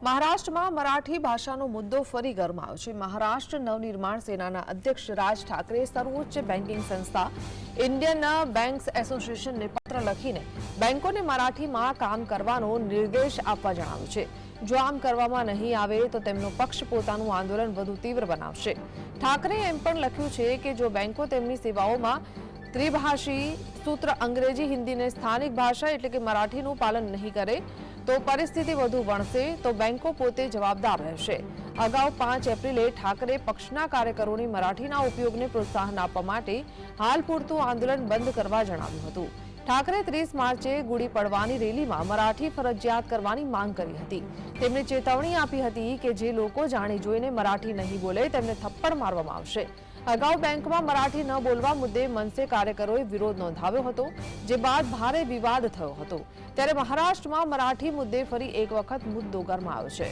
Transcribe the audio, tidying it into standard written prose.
મહારાષ્ટ્રમાં મરાઠી ભાષાનો મુદ્દો ફરી ગરમાયો છે। મહારાષ્ટ્ર નવનિર્માણ સેનાના અધ્યક્ષ રાજ ઠાકરે સર્વોચ્ચ બેન્કિંગ સંસ્થા ઇન્ડિયન બેંક્સ એસોસિએશનને પત્ર લખીને બેંકોને મરાઠીમાં કામ કરવાનો નિર્દેશ આપવા જણાવ્યું છે। જો આમ કરવામાં નહીં આવે તો તેમનો પક્ષ પોતાનું આંદોલન વધુ તીવ્ર બનાવશે। ઠાકરેએ એમ પણ લખ્યું છે કે જો બેંકો તેમની સેવાઓમાં ત્રિભાષી સૂત્ર અંગ્રેજી હિન્દીને સ્થાનિક ભાષા એટલે કે મરાઠીનું પાલન નહીં કરે તો પરિસ્થિતિ વધુ વણસે તો બેંકો પોતે જવાબદાર રહેશે। અગાઉ 5 એપ્રિલે ઠાકરે પક્ષના કાર્યકરોને મરાઠીના ઉપયોગને પ્રોત્સાહન આપવા માટે હાલ પૂરતું આંદોલન બંધ કરવા જણાવ્યું હતું। ઠાકરે 30 માર્ચે ગુડી પડવાની રેલીમાં મરાઠી ફરજિયાત કરવાની માંગ કરી હતી। તેમણે ચેતવણી આપી હતી કે જે લોકો જાણી જોઈને મરાઠી નહીં બોલે તેમને થપ્પડ મારવામાં આવશે। અગાઉ બેંકમાં મરાઠી ન બોલવા મુદ્દે મનસે કાર્યકરોએ વિરોધ નોંધાવ્યો હતો, જે બાદ ભારે વિવાદ થયો હતો। ત્યારે મહારાષ્ટ્રમાં મરાઠી મુદ્દે ફરી એક વખત મુદ્દો ગરમાયો છે।